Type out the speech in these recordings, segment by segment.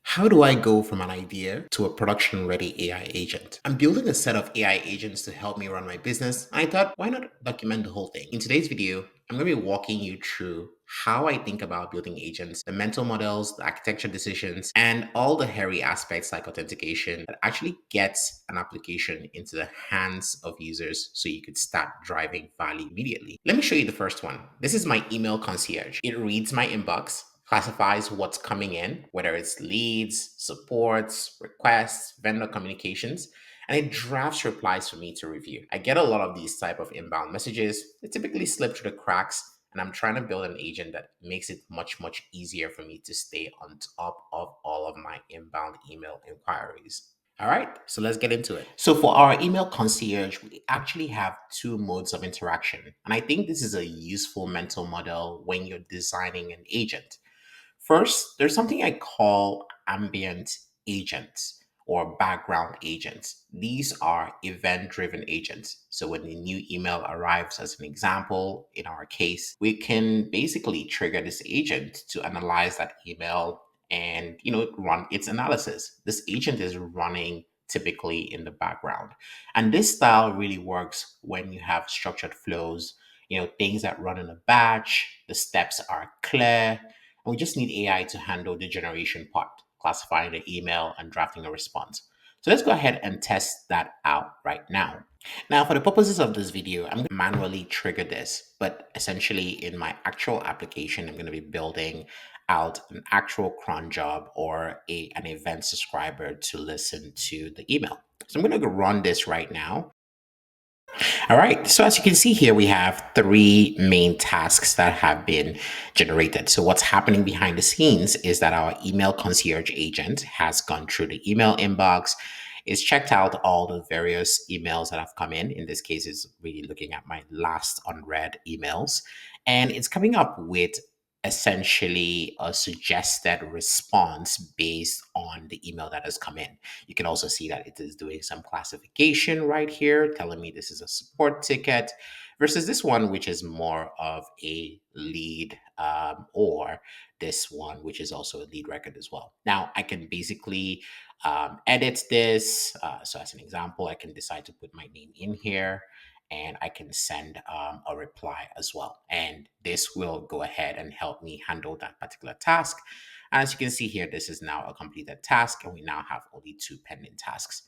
How do I go from an idea to a production-ready AI agent? I'm building a set of AI agents to help me run my business, and I thought, why not document the whole thing? In today's video, I'm going to be walking you through how I think about building agents, the mental models, the architecture decisions, and all the hairy aspects like authentication that actually gets an application into the hands of users so you could start driving value immediately. Let me show you the first one. This is my email concierge. It reads my inbox, classifies what's coming in, whether it's leads, supports, requests, vendor communications, and it drafts replies for me to review. I get a lot of these type of inbound messages. They typically slip through the cracks, and I'm trying to build an agent that makes it much easier for me to stay on top of all of my inbound email inquiries. All right, so let's get into it. So for our email concierge, we actually have two modes of interaction. And I think this is a useful mental model when you're designing an agent. First, there's something I call ambient agents or background agents. These are event driven agents. So when a new email arrives, as an example, in our case, we can basically trigger this agent to analyze that email and run its analysis. This agent is running typically in the background. And this style really works when you have structured flows, things that run in a batch, the steps are clear, and we just need AI to handle the generation part, classifying the email and drafting a response. So let's go ahead and test that out right now. Now, for the purposes of this video, I'm going to manually trigger this, but essentially in my actual application, I'm going to be building out an actual cron job or an event subscriber to listen to the email. So I'm going to go run this right now. All right, so as you can see here, we have three main tasks that have been generated. So what's happening behind the scenes is that our email concierge agent has gone through the email inbox, is checked out all the various emails that have come in. In this case, is really looking at my last unread emails, and it's coming up with essentially a suggested response based on the email that has come in. You can also see that it is doing some classification right here, telling me this is a support ticket versus this one, which is more of a lead, or this one, which is also a lead record as well. Now, I can basically edit this. So as an example, I can decide to put my name in here and I can send a reply as well. And this will go ahead and help me handle that particular task. And as you can see here, this is now a completed task, and we now have only two pending tasks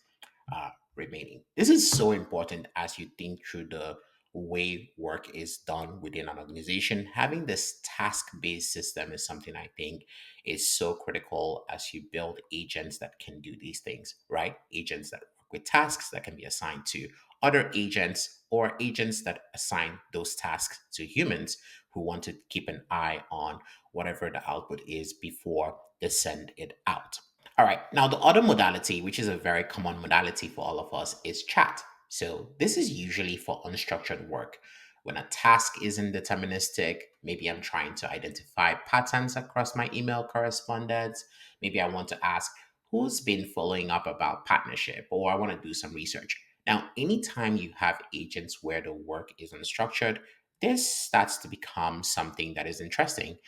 remaining. This is so important as you think through the way work is done within an organization. Having this task-based system is something I think is so critical as you build agents that can do these things, right? Agents that work with tasks that can be assigned to other agents or agents that assign those tasks to humans who want to keep an eye on whatever the output is before they send it out. All right. Now, the other modality, which is a very common modality for all of us, is chat. So this is usually for unstructured work. When a task isn't deterministic, maybe I'm trying to identify patterns across my email correspondence. Maybe I want to ask who's been following up about partnership, or I want to do some research. Now, anytime you have agents where the work is unstructured, this starts to become something that is interesting.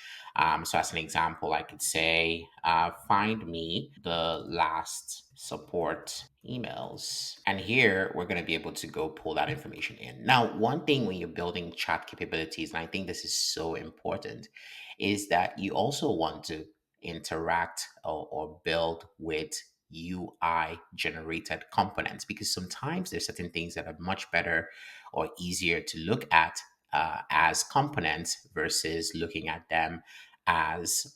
So, as an example, I could say, find me the last support emails. And here we're going to be able to go pull that information in. Now, one thing when you're building chat capabilities, and I think this is so important, is that you also want to interact or build with UI generated components, because sometimes there's certain things that are much better or easier to look at as components versus looking at them as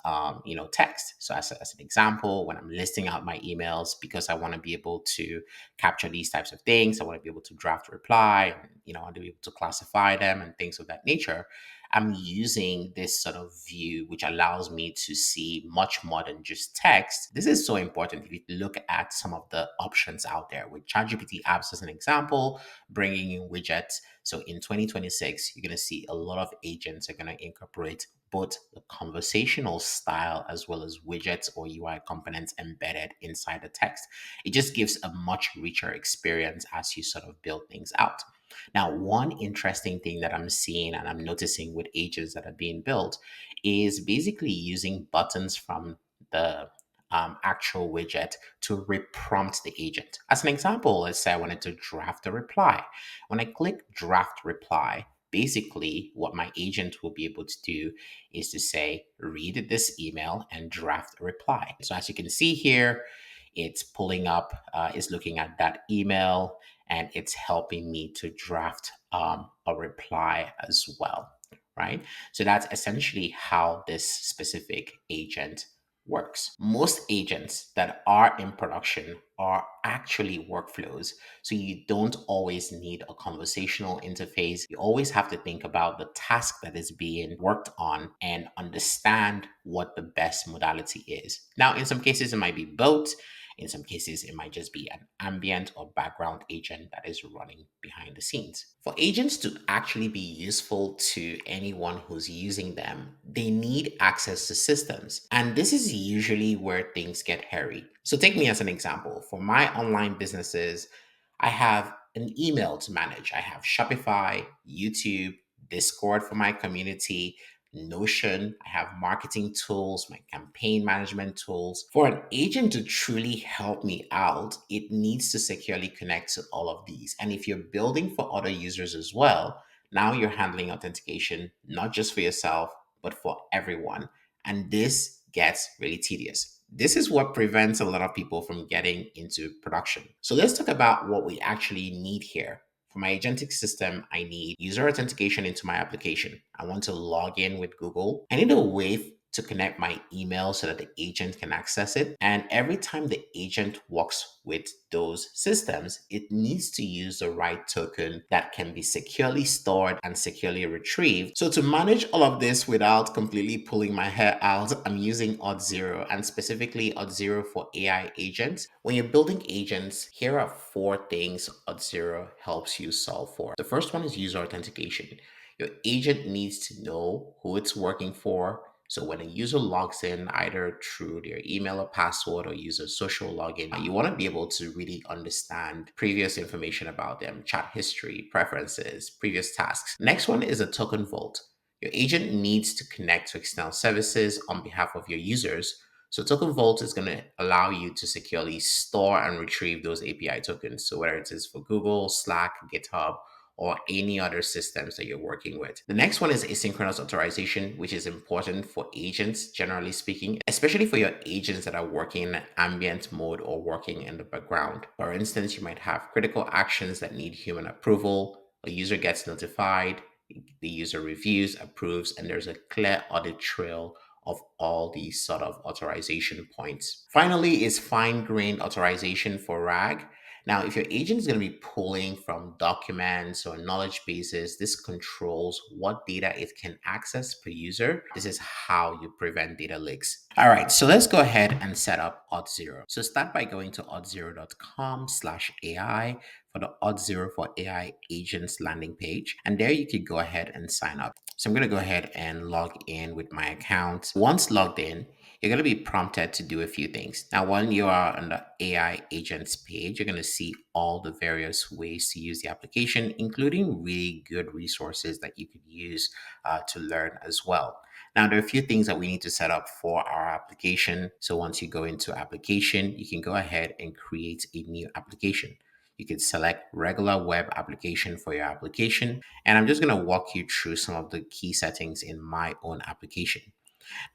text. So as an example, when I'm listing out my emails, because I want to be able to capture these types of things, I want to be able to draft a reply, and I want to be able to classify them and things of that nature. I'm using this sort of view, which allows me to see much more than just text. This is so important if you look at some of the options out there with ChatGPT apps as an example, bringing in widgets. So in 2026, you're going to see a lot of agents are going to incorporate both the conversational style as well as widgets or UI components embedded inside the text. It just gives a much richer experience as you sort of build things out. Now, one interesting thing that I'm seeing and I'm noticing with agents that are being built is basically using buttons from the actual widget to reprompt the agent. As an example, let's say I wanted to draft a reply. When I click draft reply, basically what my agent will be able to do is to say, read this email and draft a reply. So as you can see here, it's pulling up, it's looking at that email, and it's helping me to draft a reply as well, right? So that's essentially how this specific agent works. Most agents that are in production are actually workflows. So you don't always need a conversational interface. You always have to think about the task that is being worked on and understand what the best modality is. Now, in some cases, it might be both. In some cases, it might just be an ambient or background agent that is running behind the scenes. For agents to actually be useful to anyone who's using them, they need access to systems. And this is usually where things get hairy. So take me as an example. For my online businesses, I have an email to manage. I have Shopify, YouTube, Discord for my community, Notion. I have marketing tools, my campaign management tools. For an agent to truly help me out, it needs to securely connect to all of these. And if you're building for other users as well, now you're handling authentication, not just for yourself, but for everyone. And this gets really tedious. This is what prevents a lot of people from getting into production. So let's talk about what we actually need here. For my agentic system, I need user authentication into my application. I want to log in with Google. I need a way to connect my email so that the agent can access it. And every time the agent works with those systems, it needs to use the right token that can be securely stored and securely retrieved. So to manage all of this without completely pulling my hair out, I'm using Auth0, and specifically Auth0 for AI agents. When you're building agents, here are 4 things Auth0 helps you solve for. The first one is user authentication. Your agent needs to know who it's working for. So when a user logs in, either through their email or password or use a social login, you want to be able to really understand previous information about them, chat history, preferences, previous tasks. Next one is a token vault. Your agent needs to connect to external services on behalf of your users. So Token Vault is going to allow you to securely store and retrieve those API tokens. So whether it is for Google, Slack, GitHub, or any other systems that you're working with. The next one is asynchronous authorization, which is important for agents, generally speaking, especially for your agents that are working in ambient mode or working in the background. For instance, you might have critical actions that need human approval. A user gets notified, the user reviews, approves, and there's a clear audit trail of all these sort of authorization points. Finally, is fine-grained authorization for RAG. Now, if your agent is going to be pulling from documents or knowledge bases, this controls what data it can access per user. This is how you prevent data leaks. All right, so let's go ahead and set up Auth0. So start by going to auth0.com/AI for the Auth0 for AI agents landing page. And there you could go ahead and sign up. So I'm going to go ahead and log in with my account. Once logged in, you're going to be prompted to do a few things. Now, when you are on the AI agents page, you're going to see all the various ways to use the application, including really good resources that you could use to learn as well. Now, there are a few things that we need to set up for our application. So once you go into application, you can go ahead and create a new application. You can select regular web application for your application. And I'm just going to walk you through some of the key settings in my own application.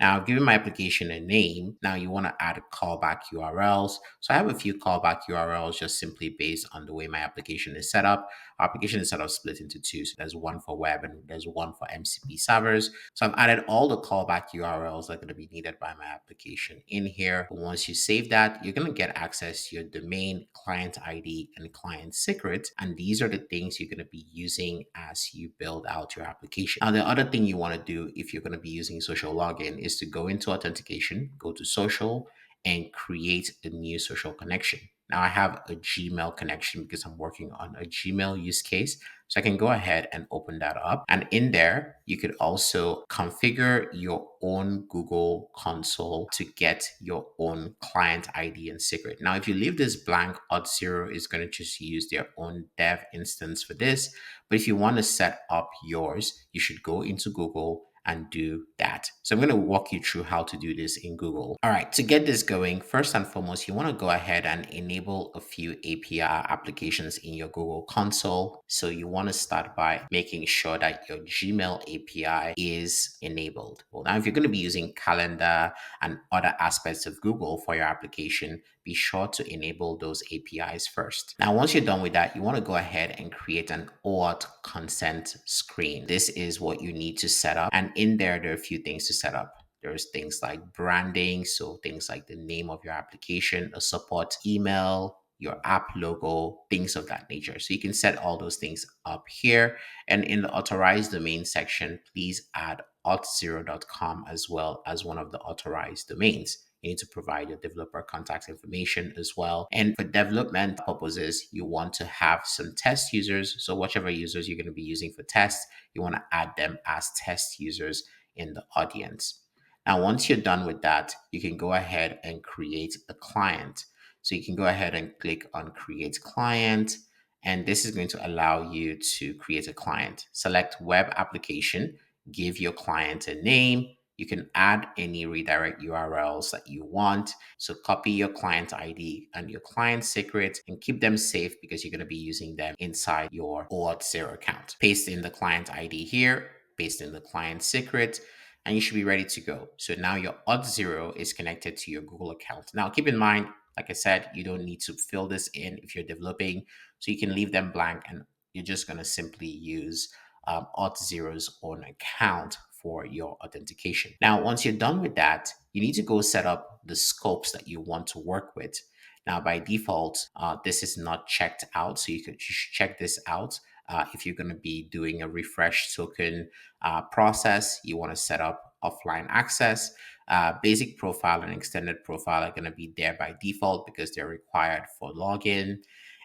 Now, I've given my application a name. Now, you want to add callback URLs. So I have a few callback URLs just simply based on the way my application is set up. Our application is sort of split into two. So there's one for web and there's one for MCP servers. So I've added all the callback URLs that are going to be needed by my application in here. Once you save that, you're going to get access to your domain, client ID, and client secret. And these are the things you're going to be using as you build out your application. Now, the other thing you want to do if you're going to be using social login is to go into authentication, go to social, and create a new social connection. Now I have a Gmail connection because I'm working on a Gmail use case. So I can go ahead and open that up. And in there, you could also configure your own Google console to get your own client ID and secret. Now, if you leave this blank, Auth0 is going to just use their own dev instance for this. But if you want to set up yours, you should go into Google and do that. So I'm going to walk you through how to do this in Google. All right, to get this going, first and foremost, you want to go ahead and enable a few API applications in your Google console. So you want to start by making sure that your Gmail API is enabled. Well, now if you're going to be using Calendar and other aspects of Google for your application, be sure to enable those APIs first. Now, once you're done with that, you want to go ahead and create an auth consent screen. This is what you need to set up. And in there are a few things to set up. There's things like branding, so things like the name of your application, a support email, your app logo, things of that nature. So you can set all those things up here. And in the authorized domain section, please add auth0.com as well as one of the authorized domains. You need to provide your developer contact information as well. And for development purposes, you want to have some test users. So whichever users you're going to be using for tests, you want to add them as test users in the audience. Now, once you're done with that, you can go ahead and create a client. So you can go ahead and click on create client. And this is going to allow you to create a client. Select web application, give your client a name. You can add any redirect URLs that you want. So copy your client ID and your client secret and keep them safe because you're going to be using them inside your Auth0 account. Paste in the client ID here, paste in the client secret, and you should be ready to go. So now your Auth0 is connected to your Google account. Now keep in mind, like I said, you don't need to fill this in if you're developing, so you can leave them blank and you're just going to simply use Auth0's own account for your authentication. Now, once you're done with that, you need to go set up the scopes that you want to work with. Now, by default, this is not checked out, so you should check this out. If you're going to be doing a refresh token process, you want to set up offline access. Basic profile and extended profile are going to be there by default because they're required for login.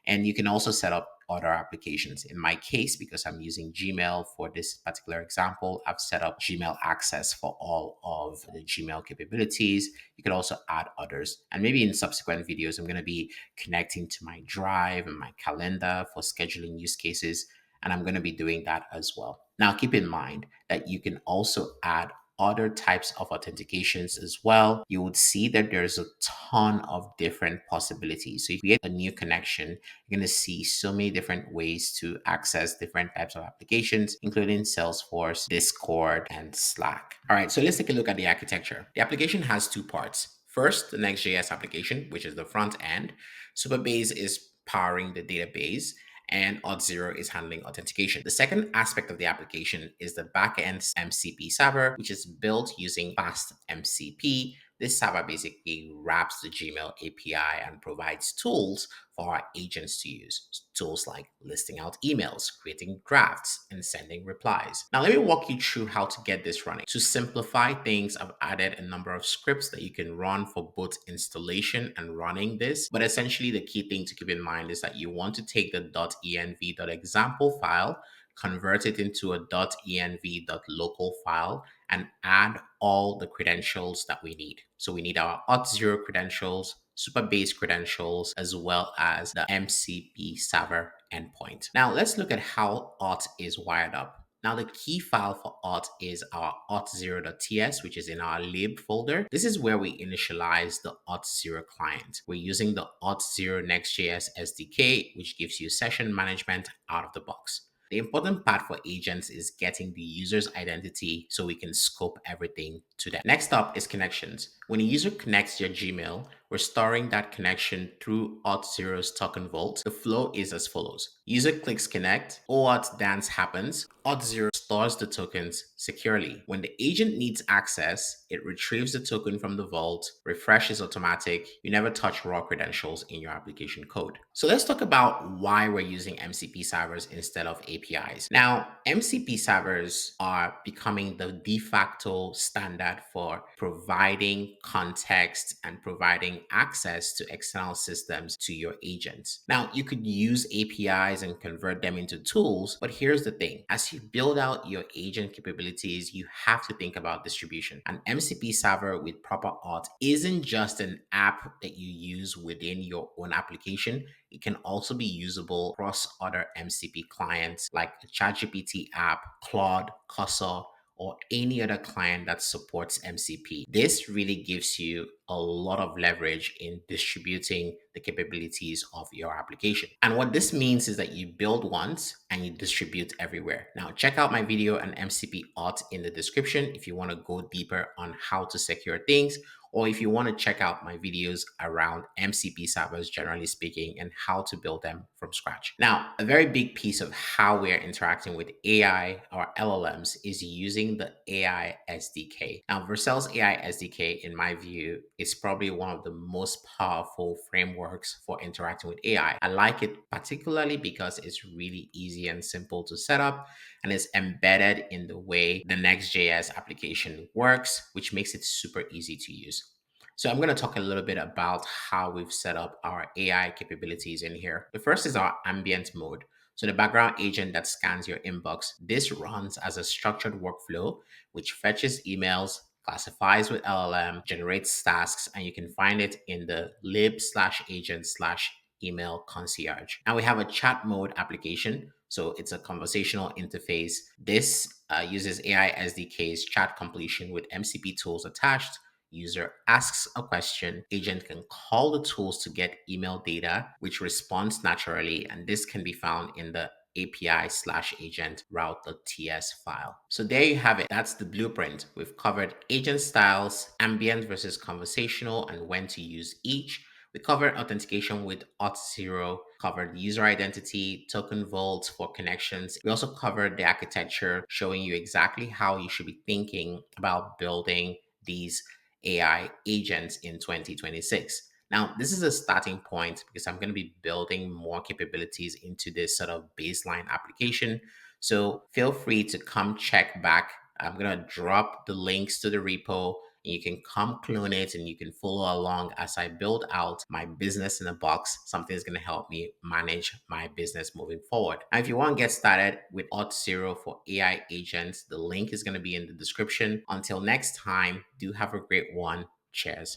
And you can also set up other applications. In my case, because I'm using Gmail for this particular example, I've set up Gmail access for all of the Gmail capabilities. You could also add others. And maybe in subsequent videos, I'm going to be connecting to my Drive and my calendar for scheduling use cases. And I'm going to be doing that as well. Now, keep in mind that you can also add other types of authentications as well. You would see that there's a ton of different possibilities. So if you create a new connection, you're going to see so many different ways to access different types of applications, including Salesforce, Discord, and Slack. All right, so let's take a look at the architecture. The application has two parts. First, the Next.js application, which is the front end. Supabase is powering the database, and Auth0 is handling authentication. The second aspect of the application is the Backend MCP server, which is built using FastMCP. This server basically wraps the Gmail API and provides tools for our agents to use. Tools like listing out emails, creating drafts, and sending replies. Now, let me walk you through how to get this running. To simplify things, I've added a number of scripts that you can run for both installation and running this. But essentially, the key thing to keep in mind is that you want to take the .env.example file, convert it into a .env.local file, and add all the credentials that we need. So we need our Auth0 credentials, Supabase credentials, as well as the MCP server endpoint. Now let's look at how Auth is wired up. Now the key file for Auth is our auth0.ts, which is in our lib folder. This is where we initialize the Auth0 client. We're using the Auth0 Next.js SDK, which gives you session management out of the box. The important part for agents is getting the user's identity so we can scope everything to them. Next up is connections. When a user connects to your Gmail, we're storing that connection through Auth0's token vault. The flow is as follows. User clicks connect, OAuth dance happens, Auth0 stores the tokens securely. When the agent needs access, it retrieves the token from the vault, refresh is automatic, you never touch raw credentials in your application code. So let's talk about why we're using MCP servers instead of APIs. Now, MCP servers are becoming the de facto standard for providing context and providing access to external systems to your agents. Now, you could use APIs and convert them into tools, but here's the thing. As you build out your agent capabilities, you have to think about distribution. An MCP server with proper auth isn't just an app that you use within your own application. It can also be usable across other MCP clients like the ChatGPT app, Claude, Cursor, or any other client that supports MCP. This really gives you a lot of leverage in distributing the capabilities of your application. And what this means is that you build once and you distribute everywhere. Now, check out my video on MCP auth in the description if you want to go deeper on how to secure things, or if you want to check out my videos around MCP servers, generally speaking, and how to build them from scratch. Now, a very big piece of how we are interacting with AI or LLMs is using the AI SDK. Now, Vercel's AI SDK, in my view, is probably one of the most powerful frameworks for interacting with AI. I like it particularly because it's really easy and simple to set up, and it's embedded in the way the Next.js application works, which makes it super easy to use. So I'm going to talk a little bit about how we've set up our AI capabilities in here. The first is our ambient mode. So the background agent that scans your inbox, this runs as a structured workflow, which fetches emails, classifies with LLM, generates tasks, and you can find it in the lib/agent/email concierge. Now we have a chat mode application. So it's a conversational interface. This uses AI SDK's chat completion with MCP tools attached. User asks a question, agent can call the tools to get email data, which responds naturally, and this can be found in the API/agent route.ts file. So there you have it. That's the blueprint. We've covered agent styles, ambient versus conversational, and when to use each. We covered authentication with Auth0, covered user identity, token vaults for connections. We also covered the architecture, showing you exactly how you should be thinking about building these AI agents in 2026. Now, this is a starting point because I'm going to be building more capabilities into this sort of baseline application. So feel free to come check back. I'm going to drop the links to the repo. And you can come clone it and you can follow along as I build out my business in a box. Something is going to help me manage my business moving forward. Now, if you want to get started with Auth0 for AI agents, the link is going to be in the description. Until next time, do have a great one. Cheers.